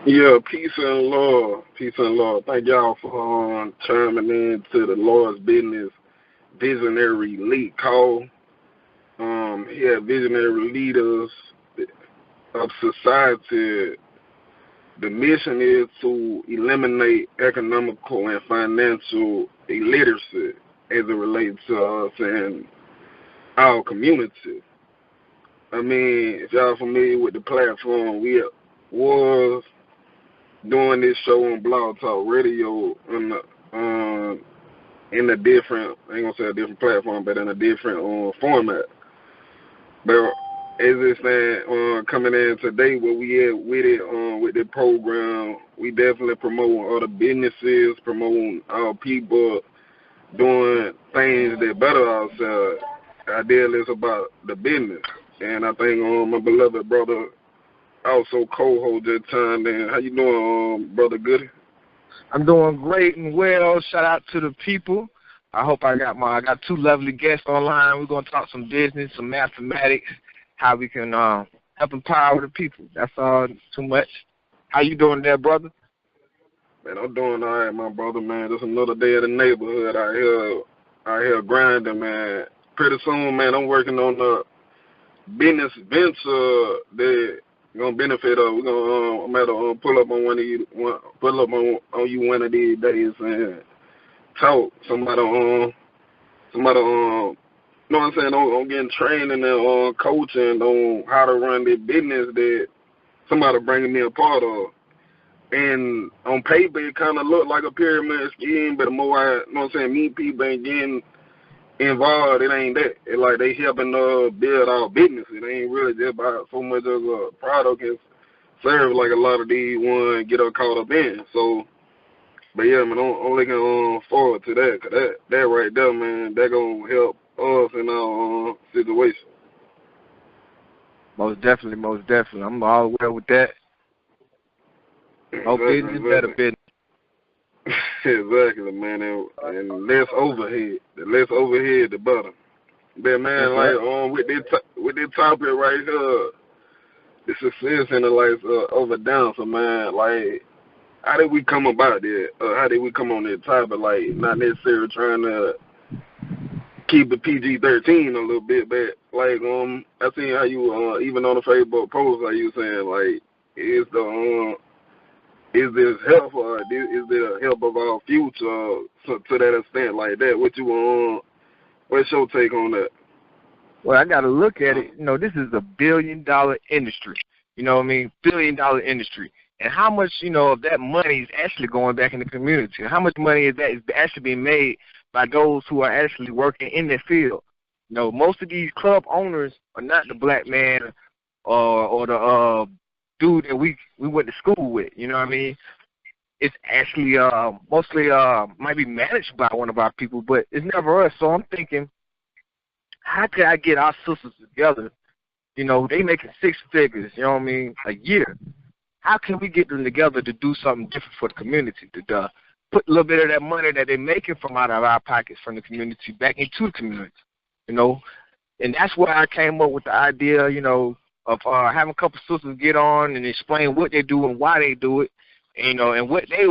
Yeah, peace and love. Peace and love. Thank y'all for chiming in to the Lord's Business Visionary Elite Call. He had visionary leaders of society. The mission is to eliminate economical and financial illiteracy as it relates to us and our community. I mean, if y'all familiar with the platform, we was doing this show on Blog Talk Radio in a different, I ain't gonna say a different platform, but in a different format. But as it's saying, coming in today, where we at with it, with the program, we definitely promoting other businesses, promoting our people, doing things that better ourselves. Ideally, it's about the business. And I think my beloved brother also co-host that time. Then how you doing, brother Goody? I'm doing great and well. Shout out to the people. I hope I got two lovely guests online. We're gonna talk some business, some mathematics, how we can help empower the people. That's all. Too much. How you doing there, brother? Man, I'm doing all right, my brother, man. Just another day in the neighborhood out here grinding, man. Pretty soon, man, I'm working on the business venture that gonna benefit us. We're gonna I'm gonna pull up on you one of these days and talk. Somebody you know what I'm saying, on getting training and coaching on how to run the business that somebody bringing me a part of. And on paper, it kind of looked like a pyramid scheme, but the more I, you know what I'm saying, meet people and getting involved, it ain't that. It like they helping build our business. It ain't really just about so much of a product and service like a lot of these ones get caught up in. So, but yeah, man, I'm looking forward to that, cause that right there, man, that gonna help us in our situation. Most definitely. I'm all well with that. More business, better business. Exactly, man, and less overhead. The less overhead, the better. But man, like with this topic right here, the success in the life over down. So man, like, how did we come about that? How did we come on that topic? Like, not necessarily trying to keep it PG-13 a little bit, but like I seen how you even on the Facebook post, how you saying like, is this help or is there help of our future to that extent like that? What's your take on that? Well, I got to look at it. You know, this is a billion-dollar industry. You know what I mean? Billion-dollar industry. And how much, you know, of that money is actually going back in the community? How much money is actually being made by those who are actually working in their field? You know, most of these club owners are not the black man or the dude that we went to school with. You know what I mean? It's actually mostly might be managed by one of our people, but it's never us. So I'm thinking, how could I get our sisters together? You know, they making six figures, you know what I mean, a year. How can we get them together to do something different for the community, to put a little bit of that money that they're making from out of our pockets from the community back into the community, you know? And that's where I came up with the idea, you know, of having a couple sisters get on and explain what they do and why they do it, and, you know, and what they,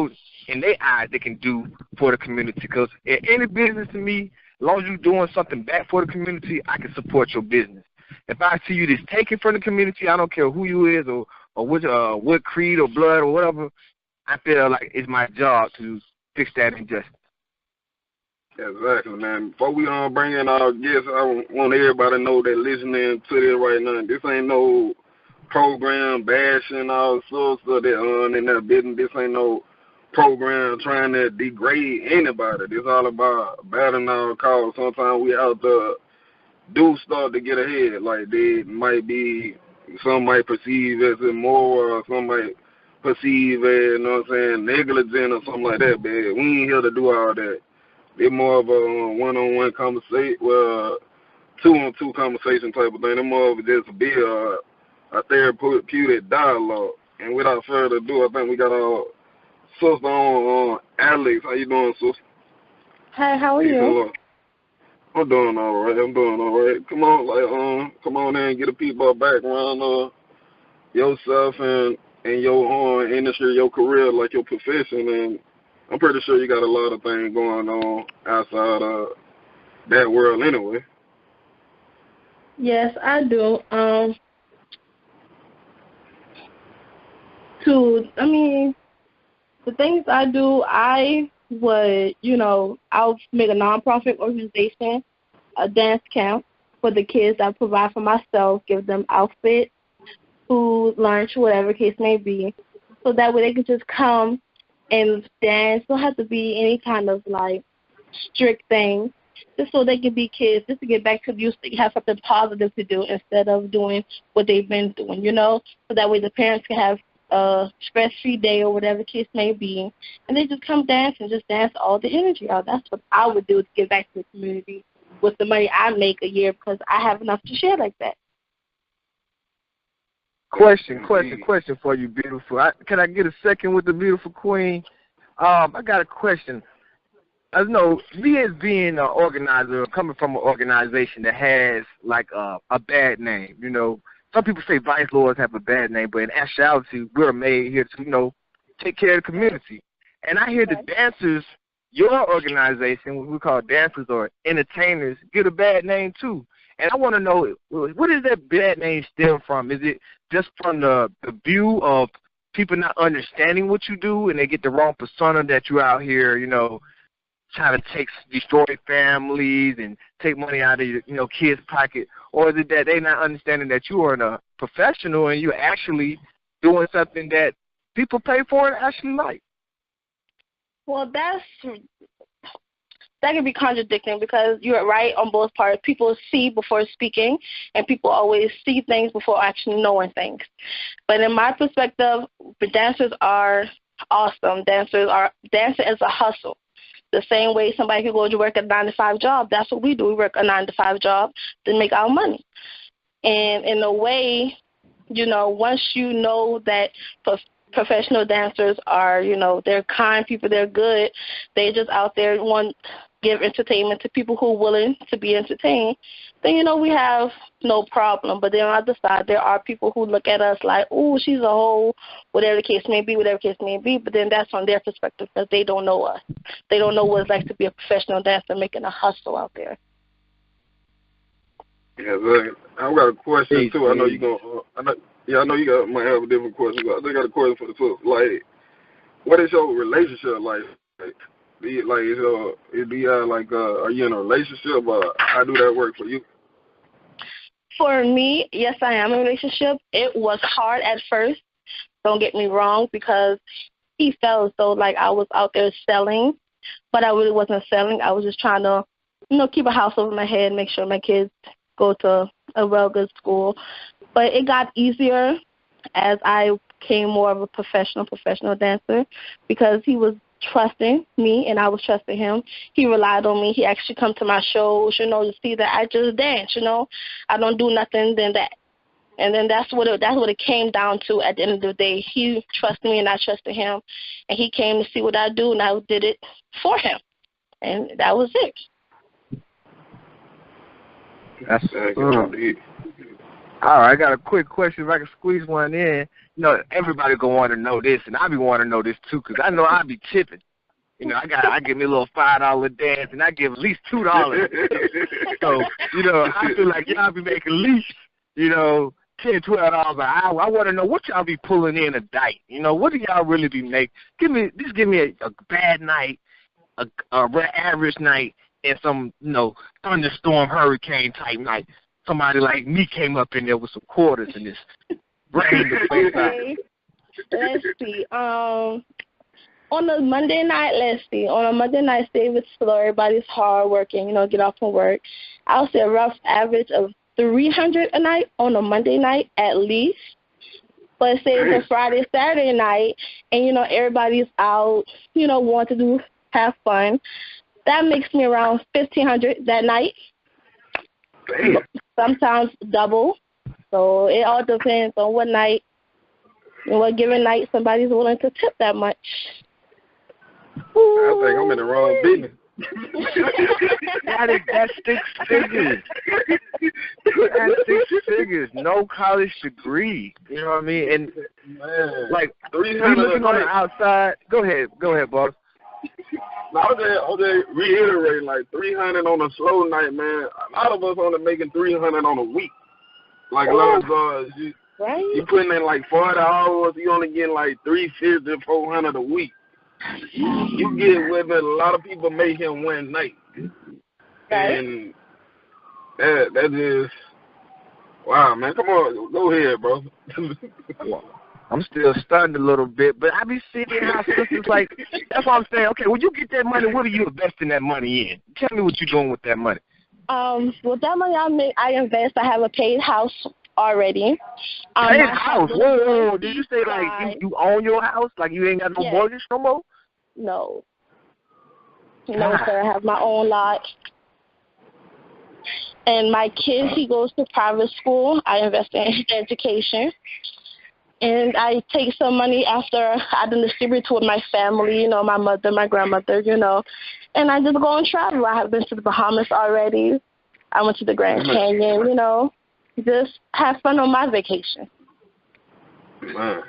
in their eyes, they can do for the community. Because in any business to me, as long as you're doing something back for the community, I can support your business. If I see you just taking from the community, I don't care who you is or what creed or blood or whatever, I feel like it's my job to fix that injustice. Exactly, man. Before we bring in our guests, I want everybody to know that listening to this right now, this ain't no program bashing all sorts of that in that business. This ain't no program trying to degrade anybody. This all about battling our cause. Sometimes we have to do stuff to get ahead. Like they might be, some might perceive as immoral, or some might perceive as, you know what I'm saying, negligent or something like that. But we ain't here to do all that. It's more of a one-on-one conversation, well, two-on-two conversation type of thing. It's more of just be a therapeutic dialogue. And without further ado, I think we got our sister on, Alex. How you doing, sister? Hi, how are you? I'm doing all right. Come on, come on in and get a peep of background of yourself and in your industry, your career, like your profession, and I'm pretty sure you got a lot of things going on outside of that world anyway. Yes, I do. The things I do, I would, I'll make a nonprofit organization, a dance camp for the kids. I provide for myself, give them outfit, food, lunch, whatever case may be, so that way they can just come and dance. Don't have to be any kind of like strict thing, just so they can be kids, just to get back to youth, so you have something positive to do instead of doing what they've been doing, so that way the parents can have a stress-free day or whatever case may be, and they just come dance and just dance all the energy out. That's what I would do to give back to the community with the money I make a year, because I have enough to share like that. Question for you, beautiful. Can I get a second with the beautiful queen? I got a question. I know, me as being an organizer, coming from an organization that has like a bad name, some people say vice lords have a bad name, but in actuality, we're made here to, take care of the community. And I hear the dancers, your organization, what we call dancers or entertainers, get a bad name too. And I want to know, where does that bad name stem from? Is it just from the view of people not understanding what you do, and they get the wrong persona that you're out here, trying to destroy families and take money out of your, kids' pocket? Or is it that they're not understanding that you are a professional and you're actually doing something that people pay for and actually like? Well, that can be contradicting, because you're right on both parts. People see before speaking, and people always see things before actually knowing things. But in my perspective, the dancers are awesome. Dancing is a hustle. The same way somebody could go to work a 9-to-5 job, that's what we do. We work a 9-to-5 job to make our money. And in a way, once you know that professional dancers are, they're kind people, they're good, they just out there want to give entertainment to people who are willing to be entertained, then, we have no problem. But then on the other side, there are people who look at us like, oh, she's a hoe, whatever the case may be. But then that's from their perspective, because they don't know us. They don't know what it's like to be a professional dancer making a hustle out there. Yeah, I've got a question too. I know you gonna. I know you might have a different question, but I think I got a question for the two. Like, what is your relationship like? Do you are you in a relationship, or how do that work for you? For me, yes, I am in a relationship. It was hard at first, don't get me wrong, because he felt as though like I was out there selling, but I really wasn't selling. I was just trying to, keep a house over my head, make sure my kids go to a well-good school. But it got easier as I became more of a professional dancer, because he was trusting me and I was trusting him. He relied on me. He actually come to my shows, to see that I just dance, I don't do nothing than that. And then that's what it came down to at the end of the day. He trusted me and I trusted him, and he came to see what I do, and I did it for him. And that was it. That's all right, I got a quick question. If I can squeeze one in, everybody gonna want to know this, and I be want to know this too, because I know I be tipping. I give me a little $5 dance, and I give at least $2. So, I feel like y'all be making at least, $10, $12 an hour. I want to know what y'all be pulling in a night. What do y'all really be making? Give me a bad night, a average night, and some, thunderstorm, hurricane type night. Somebody like me came up in there with some quarters and just rained the place out. Let's see. On a Monday night, say it's slow, everybody's hard working, get off from work. I'll say a rough average of $300 a night on a Monday night at least. But say it's a Friday, Saturday night, and everybody's out, want to have fun. That makes me around $1,500 that night. Damn. Sometimes double. So it all depends on what night, what given night somebody's willing to tip that much. I think I'm in the wrong business. That's 6 figures. That's 6 figures. No college degree. You know what I mean? And Man, Like, we 300 looking on the outside. Go ahead, boss. No, I'll just reiterate, like 300 on a slow night, man. A lot of us only making 300 on a week. Like a lot of us, you putting in like 40 hours, you only getting like 350, 400 a week. You get what a lot of people make in one night, and that is wow, man. Come on, go ahead, bro. I'm still stunned a little bit, but I be seeing how sisters like. That's why I'm saying, okay, when you get that money, what are you investing that money in? Tell me what you're doing with that money. With that money I invest. I have a paid house already. Paid house? Whoa! Did you say like you own your house? Like you ain't got no mortgage no more? No. No, sir. I have my own lot. And my kid, he goes to private school. I invest in his education. And I take some money after I distribute to my family, you know, my mother, my grandmother, you know. And I just go and travel. I have been to the Bahamas already. I went to the Grand Canyon, you know. Just have fun on my vacation. Man.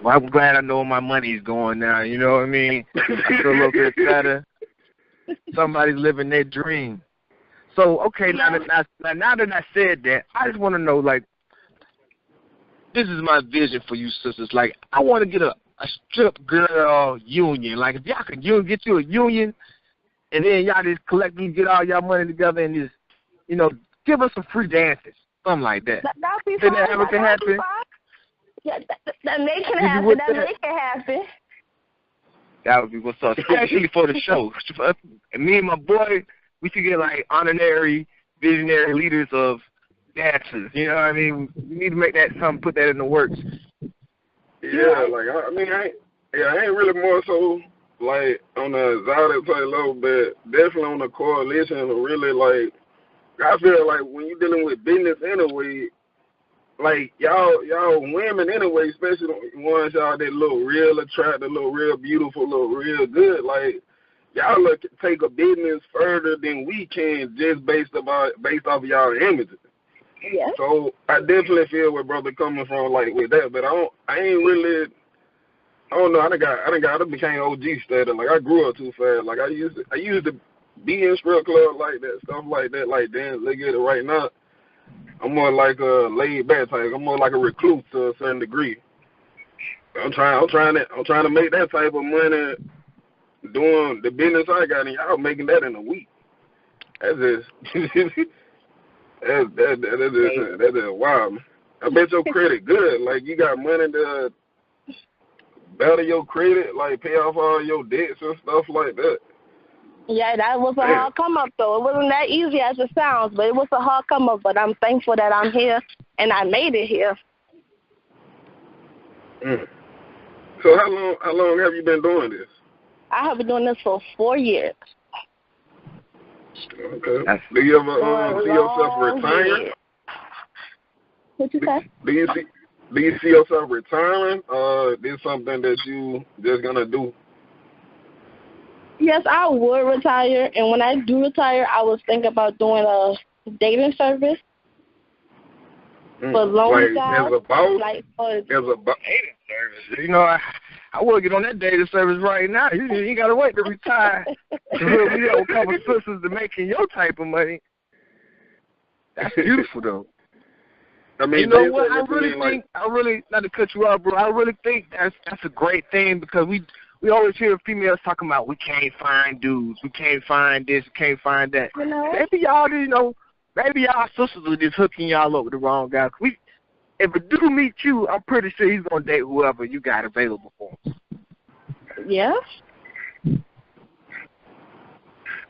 Well, I'm glad I know where my money's going now, you know what I mean? I feel a little bit better. Somebody's living their dream. So, okay, now that I said that, I just want to know, like, this is my vision for you sisters. Like, I want to get a strip girl union. Like, if y'all could get you a union, and then y'all just collectively get all y'all money together and just, you know, give us some free dances, something like that. That'll be fun. That ever can happen? Yeah, that make it happen. That make it happen. That would be what's up, especially for the show. And me and my boy, we should get, like, honorary, visionary leaders of dancers. You know what I mean? We need to make that something, put that in the works. Yeah, like, I ain't really more so, like, on the exotic type level, but definitely on the coalition, really, like, I feel like when you're dealing with business anyway, like, y'all women anyway, especially the ones y'all that look real attractive, look real beautiful, look real good, like, y'all take a business further than we can just based off y'all images. Yeah. So I definitely feel where brother coming from, like, with that, but I don't know, I became OG status. Like, I grew up too fast. Like, I used to be in strip club like that, stuff like that, like, damn, look at it right now. I'm more like a laid back type. I'm more like a recluse to a certain degree. I'm trying to make that type of money doing the business I got, and y'all making that in a week. That's just that is wild. I bet your credit good. Like, you got money to better your credit, like pay off all your debts and stuff like that. Yeah, that was a hard come up though. It wasn't that easy as it sounds, but it was a hard come up. But I'm thankful that I'm here and I made it here. So how long have you been doing this? I have been doing this for 4 years. Okay. Do you ever see yourself retiring? What you say? Do you see yourself retiring? This something that you just gonna do? Yes, I would retire, and when I do retire, I was thinking about doing a dating service for long jobs. As a boss? Like, as a dating service? You know, I would get on that dating service right now. You ain't got to wait to retire. We have a couple sisters to making your type of money. That's beautiful, though. I mean, you know what? I really, not to cut you off, bro, I really think that's a great thing because we always hear females talking about we can't find dudes, we can't find this, we can't find that. You know? Maybe y'all sisters are just hooking y'all up with the wrong guys. If a dude meets you, I'm pretty sure he's gonna date whoever you got available for him. Yeah.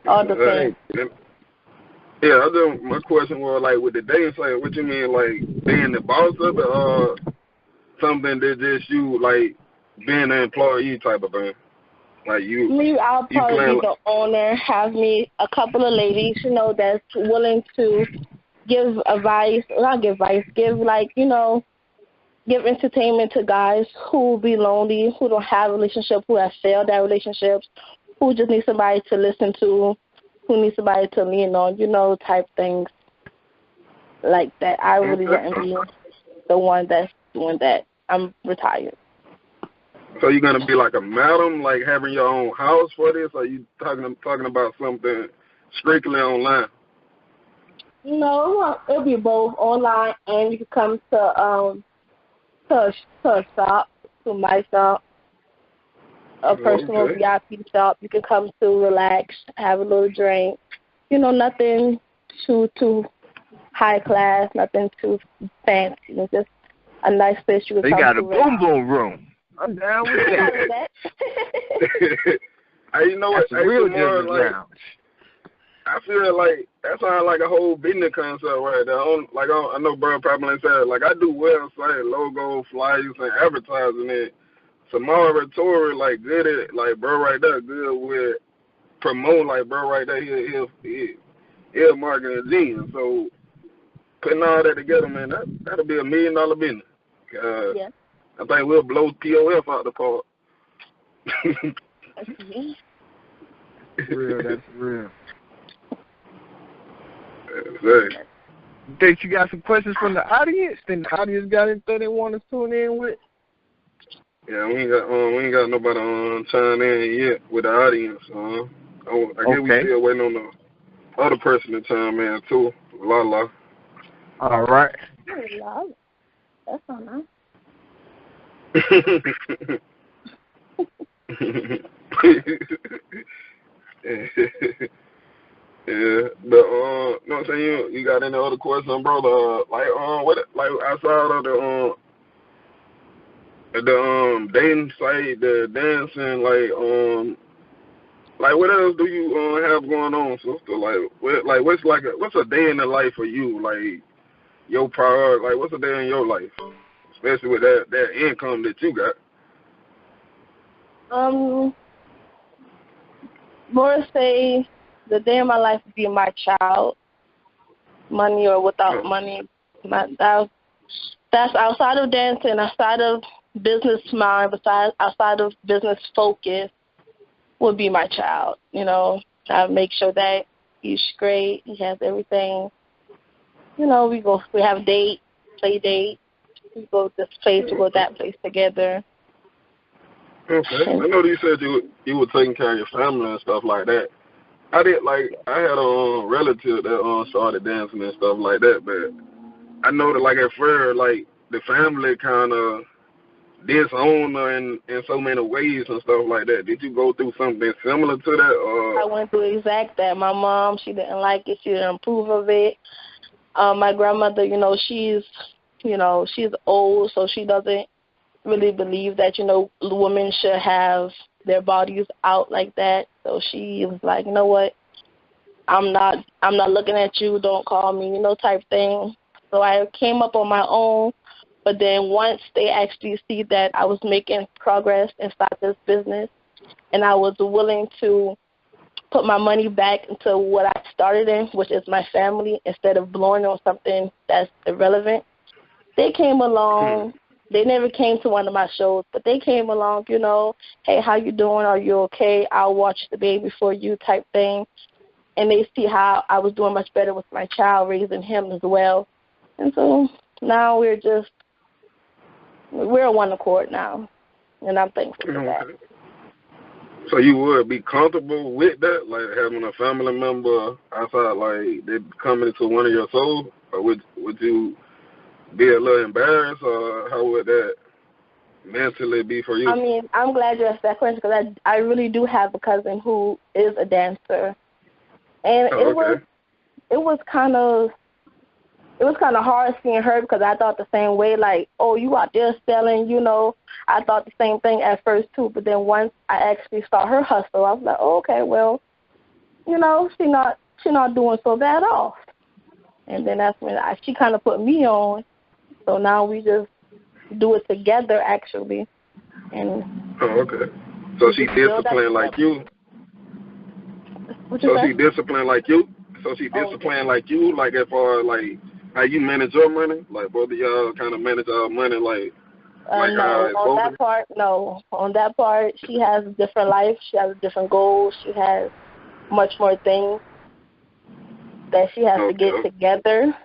All the things. Yeah, my question was, like, with the dating site, what you mean, like, being the boss of it, or something that just you, like, being an employee type of thing? Like, I'll probably be the owner, have me a couple of ladies, that's willing to give advice, give entertainment to guys who be lonely, who don't have a relationship, who have failed their relationships, who just need somebody to listen to, who needs somebody to lean on, type things like that. I really wouldn't be the one that's doing that. I'm retired. So you're gonna be like a madam, like having your own house for this, or you talking about something strictly online? No, it'll be both online, and you can come to a shop, to my shop, a personal Okay. VIP shop. You can come to relax, have a little drink. Nothing too high class, nothing too fancy. It's just a nice place you can They come got to a boom boom room. I'm down with that. that. Hey, you know what? That's a Hey, real tomorrow, gentleman's like, lounge. I feel like that sounds like a whole business concept right there. I know bro probably said, like, I do website, logo, flyers, and advertising it. Samara Tory, like, good at, like, bro right there, good with promote, like, bro right there, he'll marketing genius. So, putting all that together, man, that'll be $1 million business. Yeah. I think we'll blow POF out the park. That's me. That's real. Hey. Think you got some questions from the audience? Think the audience got anything they want to tune in with? Yeah, we ain't got nobody chime in yet with the audience. I guess we still waiting on the other person to chime in too. La. All right. Oh, that's so nice. Yeah, but you know what I'm saying? You got any other questions, brother? What, like, outside of the dating site, the dancing, like what else do you have going on, sister? What's a day in the life for you? Like, your priority, like, what's a day in your life, especially with that income that you got? More say the day of my life would be my child, money or without money. That's outside of dancing, outside of business mind, outside of business focus, would be my child. I make sure that he's great, he has everything. We have date, play date. We go this place, we go that place together. Okay. I know you said you were taking care of your family and stuff like that. I had a relative that started dancing and stuff like that, but I know that, like, at first, like, the family kind of disowned her in so many ways and stuff like that. Did you go through something similar to that? Or? I went through exact that. My mom, she didn't like it. She didn't approve of it. My grandmother, she's old, so she doesn't really believe that, women should have their bodies out like that. So she was like, you know what? I'm not looking at you. Don't call me, type thing. So I came up on my own. But then once they actually see that I was making progress inside this business, and I was willing to put my money back into what I started in, which is my family, instead of blowing on something that's irrelevant, they came along. They never came to one of my shows, but they came along, hey, how you doing? Are you okay? I'll watch the baby for you type thing. And they see how I was doing much better with my child, raising him as well. And so now we're on one accord now, and I'm thankful for that. So you would be comfortable with that, like having a family member outside, like they coming into one of your shows, or would you be a little embarrassed, or how would that mentally be for you? I mean, I'm glad you asked that question because I really do have a cousin who is a dancer, and it was kind of hard seeing her because I thought the same way, like, oh, you out there selling, I thought the same thing at first too, but then once I actually saw her hustle, I was like, oh, okay, well, she not doing so bad off. And then that's when she kind of put me on. So now we just do it together, actually. And okay. So she disciplined like you? So she disciplined like you? So she disciplined like you, like as far as like how you manage your money? Like both of y'all kind of manage our money like no, on that part, no. On that part, she has a different life. She has a different goals. She has much more things that she has to get together.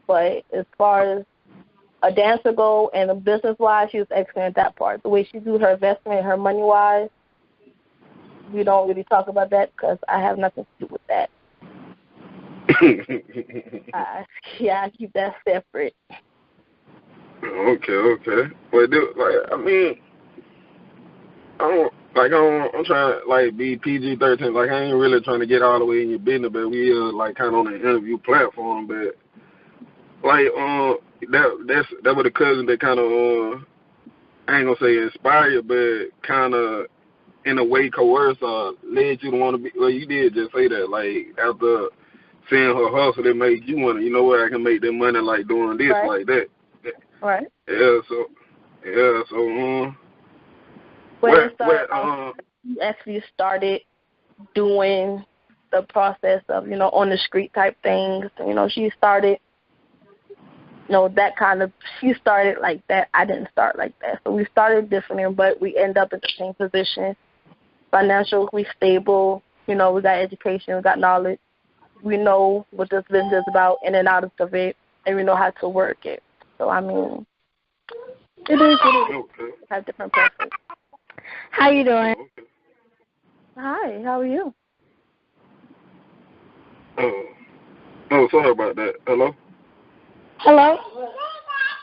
But as far as a dancer go and business-wise, she was excellent at that part. The way she do her investment, her money-wise, we don't really talk about that because I have nothing to do with that. I keep that separate. Okay. Well, I'm trying to like be PG-13. Like I ain't really trying to get all the way in your business, but we like kind of on an interview platform. But like that was a cousin that kind of I ain't gonna say inspired, but kind of in a way coerced led you to want to be. Well, you did just say that. Like after seeing her hustle, it made you want to. You know what? I can make that money like doing this, right. like that. Right. Yeah. You actually started doing the process of, on the street type things. She started, that kind of, she started like that. I didn't start like that. So we started different, but we end up in the same position. Financially stable, we got education, we got knowledge. We know what this business is about in and out of it, and we know how to work it. So, it is what it is. Okay. Have different preferences. How you doing? Okay. Hi, how are you? Oh, sorry about that. Hello? Hello?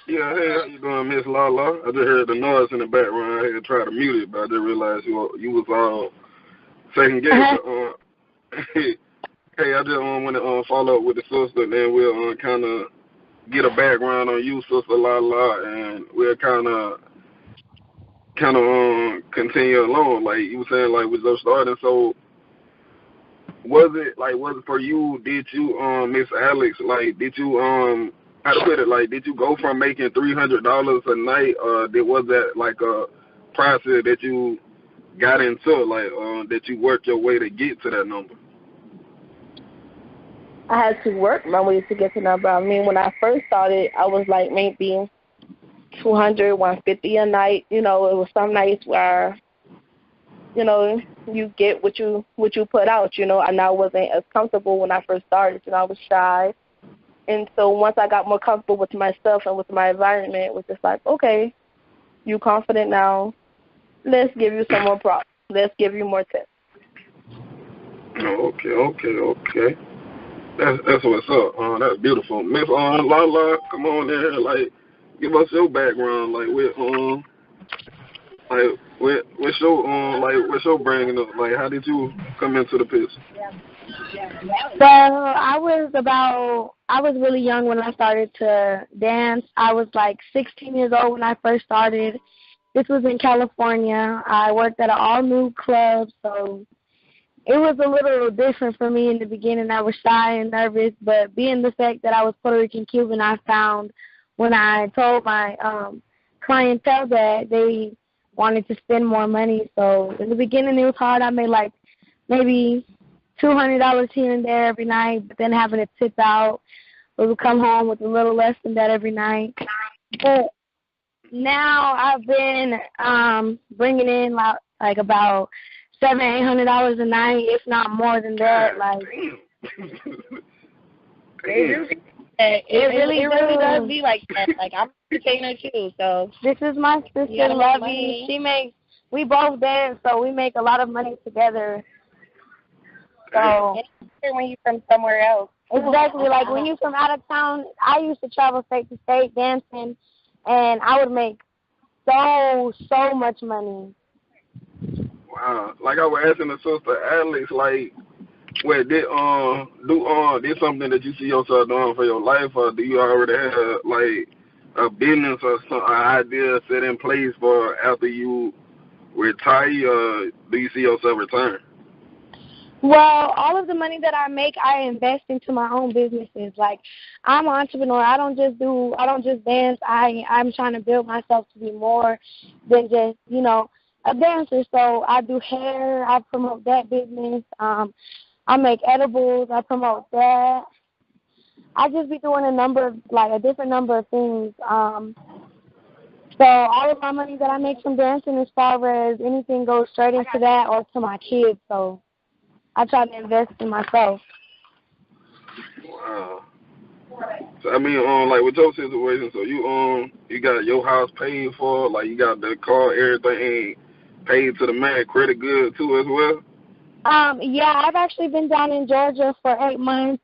Yeah, hey, how you doing, Miss Lala? I just heard the noise in the background. I had to try to mute it, but I just realized you was all second guess. Hey, I just want to follow up with the sister, and then we'll kind of get a background on you, Sister Lala, and we'll kind of continue along. Like you were saying, like with those starting. So was it for you? Did you, Miss Alex, like did you how to put it? Like did you go from making $300 a night, or was that like a process that you got into, like that you worked your way to get to that number? I had to work my way to get to that number. When I first started, I was like maybe 200, 150 a night. It was some nights where, you get what you put out, and I wasn't as comfortable when I first started. I was shy. And so once I got more comfortable with myself and with my environment, it was just like, okay, you confident now. Let's give you some more props. Let's give you more tips. Okay. That's what's up. That's beautiful. Miss Lala, come on there. Like, give us your background. Like, what's your bringing up? Like, how did you come into the picture? So I was really young when I started to dance. I was like 16 years old when I first started. This was in California. I worked at an all-new club, so it was a little different for me in the beginning. I was shy and nervous, but being the fact that I was Puerto Rican Cuban, I found when I told my clientele that they wanted to spend more money. So in the beginning, it was hard. I made like maybe $200 here and there every night, but then having to tip out, we would come home with a little less than that every night. But now I've been bringing in like about $700-800 a night, if not more than that. Like it really does be like that. Like I'm a entertainer too, so this is my sister Lovey. We both dance, so we make a lot of money together. So when you're from somewhere else, exactly. Like when you're from out of town, I used to travel state to state dancing, and I would make so much money. Wow. Like I was asking the sister Alex, like, did something that you see yourself doing for your life, or do you already have like a business or some idea set in place for after you retire, or do you see yourself retiring? Well, all of the money that I make, I invest into my own businesses. Like, I'm an entrepreneur. I don't just dance. I'm trying to build myself to be more than just, a dancer. So I do hair. I promote that business. I make edibles. I promote that. I just be doing a different number of things. So all of my money that I make from dancing, as far as anything, goes straight into that or to my kids. So I try to invest in myself. Wow. So I mean, like with your situation, so you got your house paid for, like you got the car, everything paid to the man, credit good too as well. Yeah, I've actually been down in Georgia for 8 months.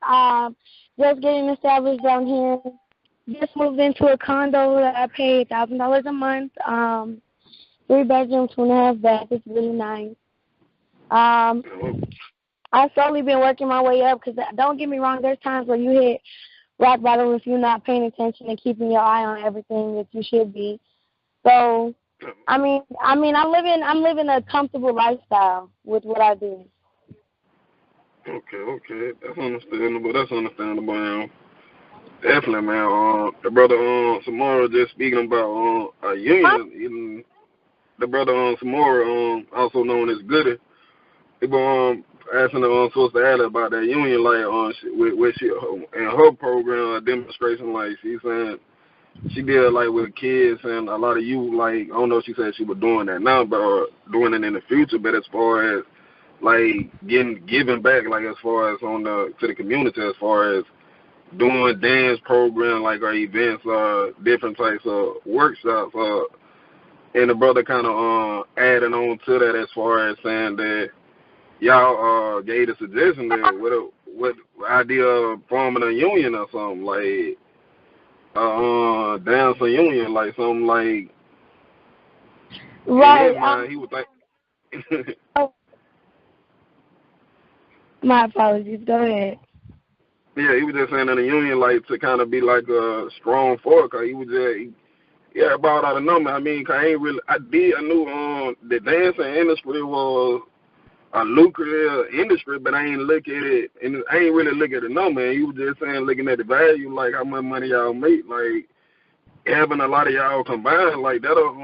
Just getting established down here. Just moved into a condo that I pay $1,000 a month. 3 bedrooms, 2.5 baths. It's really nice. I've slowly been working my way up because don't get me wrong, there's times where you hit rock bottom if you're not paying attention and keeping your eye on everything that you should be. So, I'm living a comfortable lifestyle with what I do. Okay, that's understandable. Definitely, man. The brother Samora just speaking about a union. Even the brother Samora, also known as Goody, he been asking the sister Ada about that union, like with she in her program demonstration, like she's saying she did like with kids and a lot of youth. Like I don't know if she said she was doing that now, but doing it in the future. But as far as like giving back, like as far as to the community, as far as doing dance program like our events, different types of workshops, and the brother kind of adding on to that as far as saying that y'all gave a suggestion that what idea of forming a union or something like dance a union, like something like right. Man, he would think. My apologies. Go ahead. Yeah, he was just saying in the union, like, to kind of be like a strong force, cause he was just, yeah, brought out a number. I mean, cause I knew the dancing industry was a lucrative industry, but I ain't look at it, and I ain't really look at the number. And he was just saying, looking at the value, like how much money y'all make, like having a lot of y'all combined, like that'll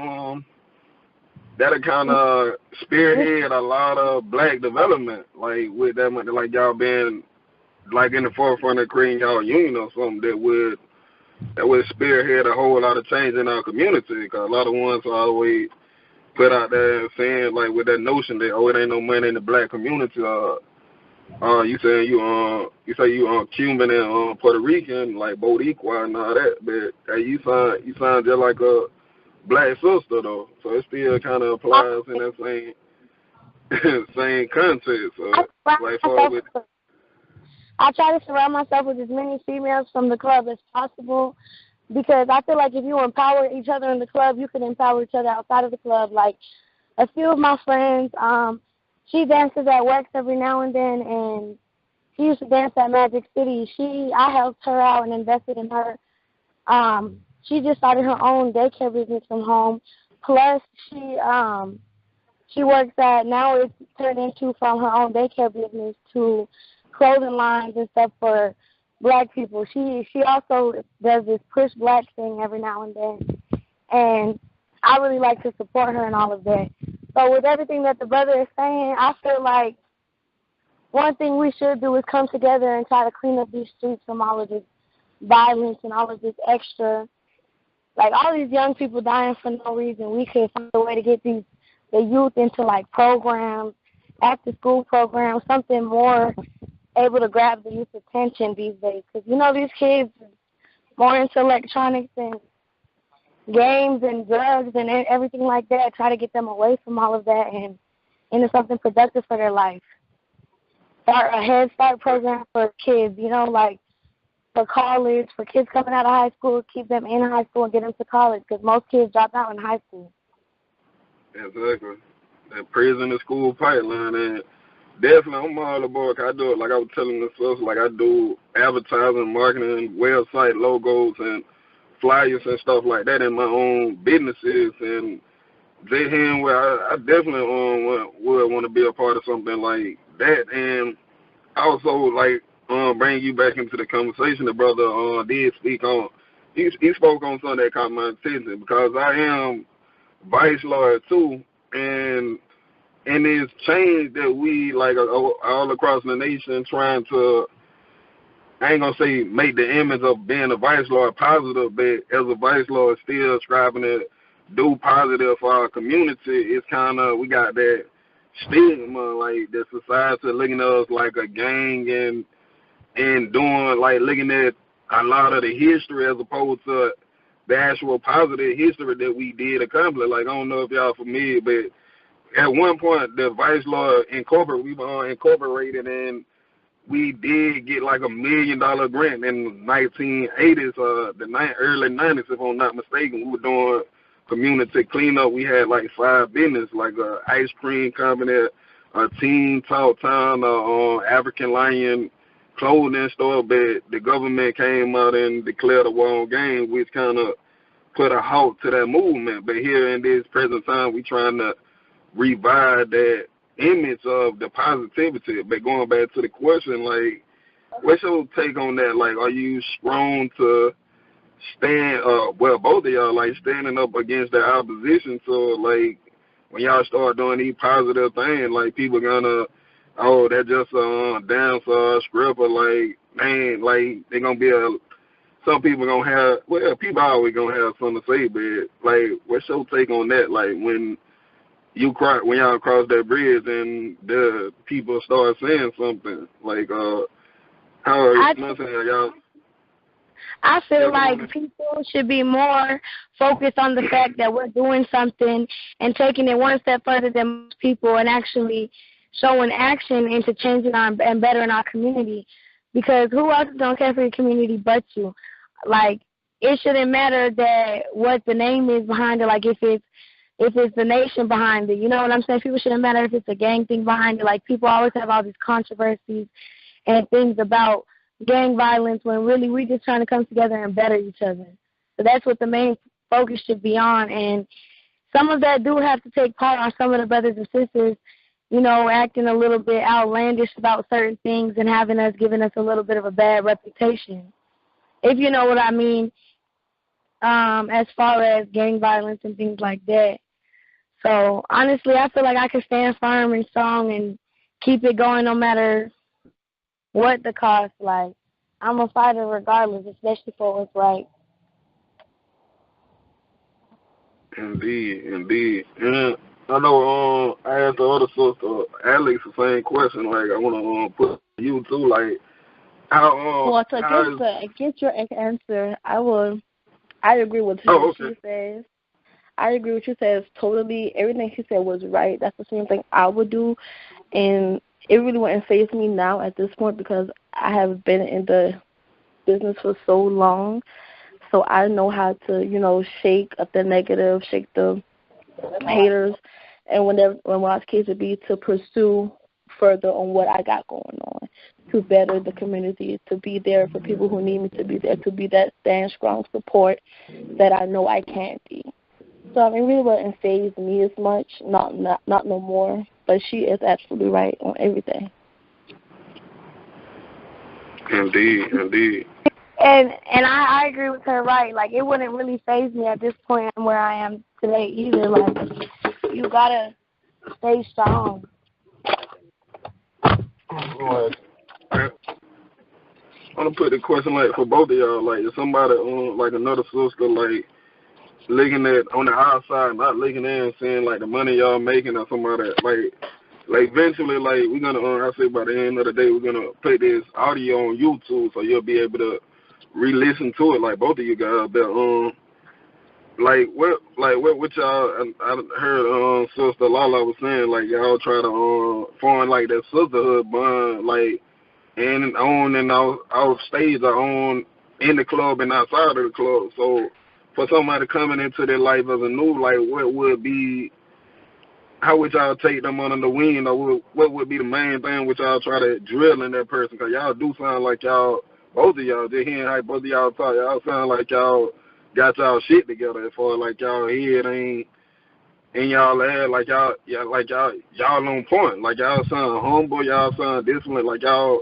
kind of spearhead a lot of black development, like with that money, like y'all being like in the forefront of creating y'all union or something that would spearhead a whole lot of change in our community. Because a lot of ones are always put out there saying like with that notion that it ain't no money in the black community. You say you Cuban and Puerto Rican, like both equal and all that, but you sound just like a black sister though, so it still kind of applies in that same context. I try to surround myself with as many females from the club as possible because I feel like if you empower each other in the club, you can empower each other outside of the club. Like a few of my friends, she dances at Works every now and then, and she used to dance at Magic City. I helped her out and invested in her. She just started her own daycare business from home. Plus, she works at, now it's turned into from her own daycare business to clothing lines and stuff for black people. She also does this push black thing every now and then, and I really like to support her in all of that. So with everything that the brother is saying, I feel like one thing we should do is come together and try to clean up these streets from all of this violence and all of this extra, like all these young people dying for no reason. We could find a way to get the youth into like programs, after school programs, something more able to grab the youth's attention these days. Because, these kids are more into electronics and games and drugs and everything like that. Try to get them away from all of that and into something productive for their life. Start a Head Start program for kids, like for college, for kids coming out of high school, keep them in high school and get them to college because most kids drop out in high school. Exactly. That prison and school pipeline, and definitely I'm all aboard. I do it like I was telling the sister, like I do advertising, marketing, website logos, and flyers and stuff like that in my own businesses. And I definitely would want to be a part of something like that. And also, like, bring you back into the conversation. The brother did speak on. He spoke on something that caught my attention because I am vice lawyer too, and it's change that we like all across the nation trying to. I ain't gonna say make the image of being a vice lawyer positive, but as a vice lawyer, still striving to do positive for our community. It's kind of we got that stigma, like the society looking at us like a gang and doing like looking at a lot of the history as opposed to the actual positive history that we did accomplish. Like, I don't know if y'all familiar, but at one point, the Vice Lord we were incorporated, and we did get like $1 million grant in the 1980s, early 90s, if I'm not mistaken. We were doing community cleanup. We had like 5 businesses, like a ice cream company, a Teen Talk Town, African Lion clothing store, but the government came out and declared a war on game, which kind of put a halt to that movement. But here in this present time, we trying to revive that image of the positivity. But going back to the question, like, what's your take on that? Like, are you strong to stand, both of y'all, like, standing up against the opposition? So, like, when y'all start doing these positive things, like, people gonna, oh, that's just a dance or a script, or like, man, like, they gonna be some people gonna have, well, people always gonna have something to say, but, like, what's your take on that? Like, when y'all cross that bridge and the people start saying something, like, I feel like people should be more focused on the fact that we're doing something and taking it one step further than most people, and actually showing action into changing and bettering our community. Because who else is going to care for your community but you? Like, it shouldn't matter that what the name is behind it, like if it's the nation behind it. You know what I'm saying? People shouldn't matter if it's a gang thing behind it. Like, people always have all these controversies and things about gang violence when really we're just trying to come together and better each other. So that's what the main focus should be on. And some of that do have to take part on some of the brothers and sisters, you know, acting a little bit outlandish about certain things and giving us a little bit of a bad reputation, if you know what I mean, as far as gang violence and things like that. So, honestly, I feel like I can stand firm and strong and keep it going no matter what the cost. Like, I'm a fighter regardless, especially for what's right. Indeed. And I know I asked the other sister, Alex, the same question. Like, I want to put you too. Like, well, to get your answer, I agree with what she says. I agree with what you said. Totally, everything she said was right. That's the same thing I would do, and it really wouldn't faze me now at this point because I have been in the business for so long, so I know how to, you know, shake up the negative, shake the haters, and what's case would be to pursue further on what I got going on, to better the community, to be there for people who need me to be there, to be that stand strong support that I know I can be. So it really wouldn't faze me as much, not no more. But she is absolutely right on everything. Indeed. And I agree with her, right? Like, it wouldn't really faze me at this point where I am today either. Like, you gotta stay strong. Right. I want to put the question, like, for both of y'all, like, if somebody like another sister, like, looking at on the outside, not looking in and seeing like the money y'all making, or somebody like eventually, like, we're gonna I say by the end of the day, we're gonna put this audio on YouTube, so you'll be able to re-listen to it, like both of you guys. But what y'all? I heard Sister Lala was saying, like, y'all try to form like that sisterhood bond, like, and on and off stage, or on in the club and outside of the club. So for somebody coming into their life as a new, like, how would y'all take them under the wing, or what would be the main thing which y'all try to drill in that person? Because y'all do sound like y'all, both of y'all, just hearing how both of y'all talk, y'all sound like y'all got y'all shit together as far as like y'all head ain't in y'all head, like y'all on point. Like, y'all sound humble, y'all sound disciplined, like y'all,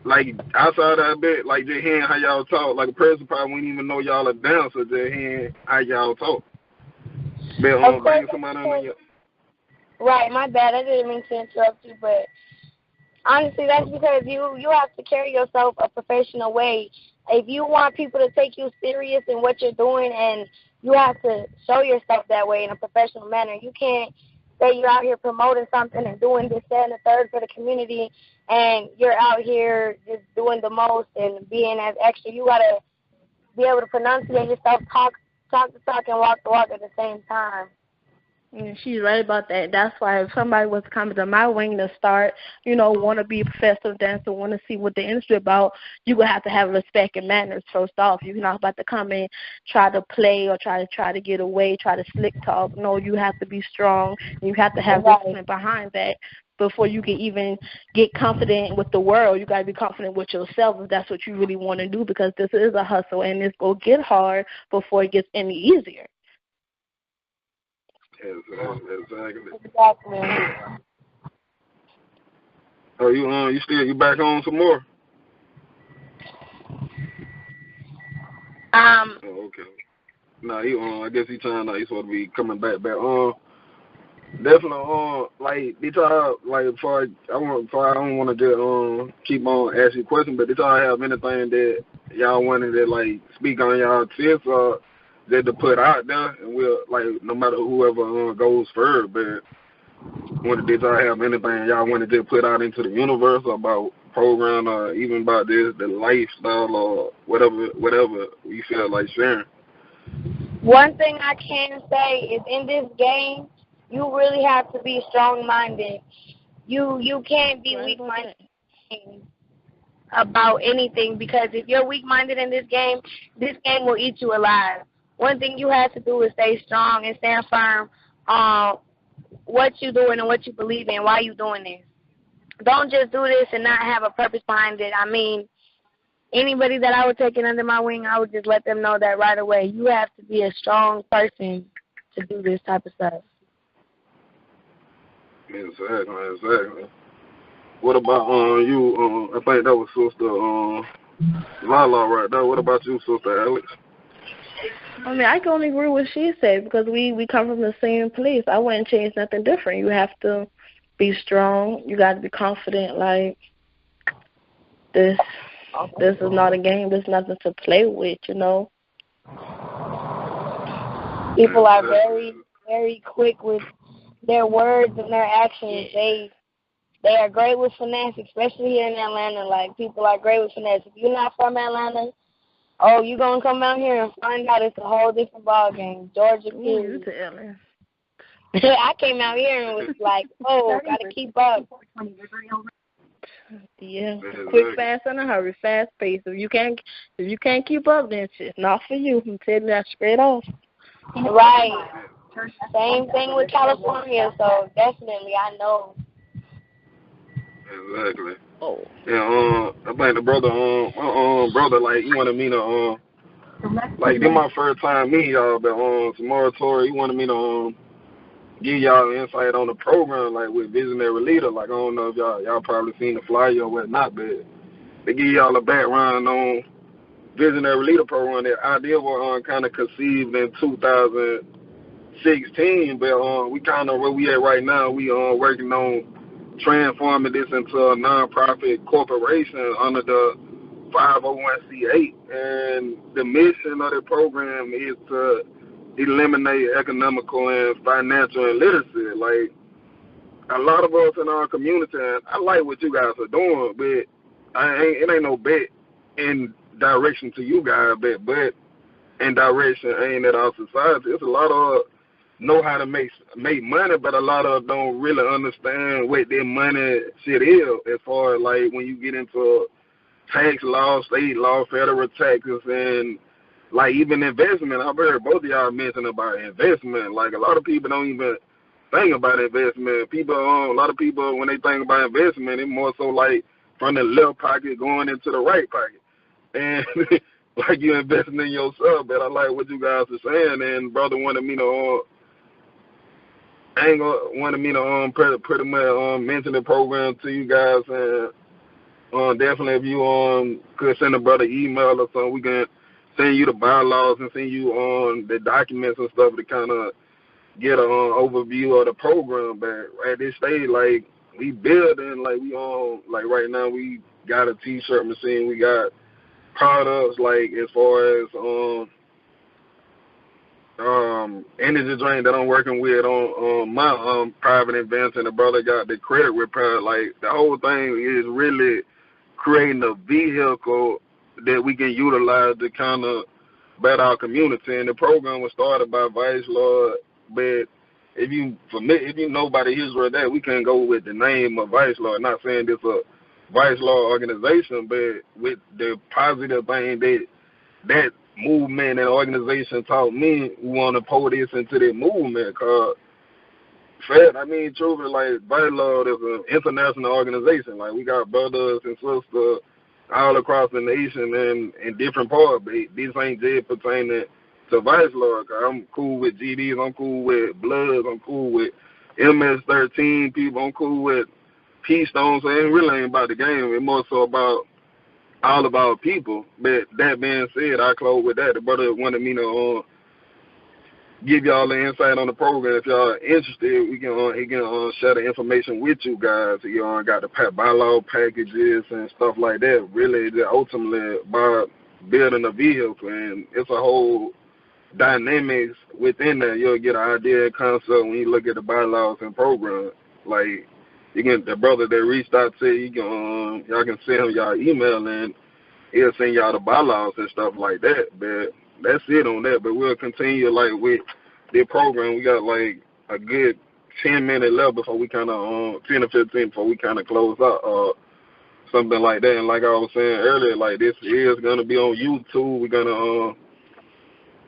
like, outside of that bit, like, just hearing how y'all talk, like, a person probably wouldn't even know y'all a dancer, just hearing how y'all talk. But bring somebody on you. Right, my bad. I didn't mean to interrupt you, but honestly, that's because you have to carry yourself a professional way. If you want people to take you serious in what you're doing, and you have to show yourself that way in a professional manner. You can't say you're out here promoting something and doing this, that, and the third for the community, and you're out here just doing the most and being as extra. You gotta be able to pronunciate yourself, talk the talk, and walk the walk at the same time. And she's right about that. That's why if somebody was coming to my wing to start, want to be a professional dancer, want to see what the industry about, you would have to have respect and manners first off. You're not about to come in, try to play or try to get away, try to slick talk. No, you have to be strong. You have to have discipline behind that before you can even get confident with the world. You got to be confident with yourself if that's what you really want to do, because this is a hustle and it's going to get hard before it gets any easier. Exactly. Oh, you back on some more? Oh, okay. Nah, I guess he's supposed to be coming back. Definitely, like, did y'all, like, I don't want to just keep on asking questions, but did y'all have anything that y'all wanted to, like, speak on y'all tips or that to put out there, and we'll, like, no matter whoever goes first, but did y'all have anything y'all wanted to put out into the universe about program or even about the lifestyle or whatever you feel like sharing? One thing I can say is in this game, you really have to be strong-minded. You can't be weak-minded about anything, because if you're weak-minded in this game will eat you alive. One thing you have to do is stay strong and stand firm on what you're doing and what you believe in, why you're doing this. Don't just do this and not have a purpose behind it. I mean, anybody that I would take it under my wing, I would just let them know that right away. You have to be a strong person to do this type of stuff. Exactly. What about you? I think that was Sister Lala right there. What about you, Sister Alex? I mean, I can only agree with what she said, because we come from the same place. I wouldn't change nothing different. You have to be strong. You got to be confident. Like, this is not a game. There's nothing to play with, People are very, very quick with their words and their actions. They are great with finesse, especially here in Atlanta. Like, people are great with finesse. If you're not from Atlanta, you're going to come out here and find out it's a whole different ball game. Georgia, period. I came out here and was like, got to keep up. Yeah, quick, fast, and a hurry, fast pace. If you can't keep up, then it's not for you. I'm telling you that straight off. Right. Same thing with California, so definitely I know. Exactly. Yeah, I think the brother, like, he wanted me to, like, this my first time meeting y'all, but tomorrow, Tori, he wanted me to give y'all insight on the program, like, with Visionary Leader. Like, I don't know if y'all probably seen the flyer or whatnot, but they give y'all a background on Visionary Leader program. The idea was kind of conceived in 2016, but we kind of where we at right now. We working on transforming this into a nonprofit corporation under the 501c8, and the mission of the program is to eliminate economical and financial illiteracy. Like, a lot of us in our community, and I like what you guys are doing, but it ain't no bet in direction to you guys, but in direction aimed at our society. It's a lot of know how to make money, but a lot of don't really understand what their money shit is, as far as, like, when you get into tax law, state law, federal taxes, and, like, even investment. I've heard both of y'all mention about investment. Like, a lot of people don't even think about investment. A lot of people, when they think about investment, it's more so like from the left pocket going into the right pocket. And like, you investing in yourself. But I like what you guys are saying, and brother wanted me to pretty much mention the program to you guys, and definitely if you could send a brother email or something, we can send you the bylaws and send you the documents and stuff to kind of get an overview of the program. But at this stage, like, we building, like, we like, right now we got a t-shirt machine, we got products, like, as far as energy drink that I'm working with on my private events, and the brother got the credit repair. Like, the whole thing is really creating a vehicle that we can utilize to kind of better our community. And the program was started by Vice Lord, but if you know about the history of that, we can go with the name of Vice Lord. Not saying this a Vice Lord organization, but with the positive thing that movement and organization taught me, we want to pour this into that movement. Cause truly, like, Vice Lord is an international organization. Like, we got brothers and sisters all across the nation and in different parts, but this ain't just pertaining to Vice Lord. I'm cool with GDs, I'm cool with Bloods, I'm cool with MS-13 people, I'm cool with P-Stones, so it really ain't about the game. It's more so about all about people. But that being said, I close with that. The brother wanted me to give y'all the insight on the program. If y'all are interested, he can share the information with you guys. He got the bylaw packages and stuff like that. Really, ultimately by building a vehicle, and it's a whole dynamics within that. You'll get an idea and concept when you look at the bylaws and program. Like, you can, the brother that reached out to you, y'all can send him y'all email and he'll send y'all the bylaws and stuff like that. But that's it on that. But we'll continue, like, with the program. We got like a good 10-minute left before we kind of 10 or 15 before we kind of close out, something like that. And like I was saying earlier, like, this is gonna be on YouTube. We're gonna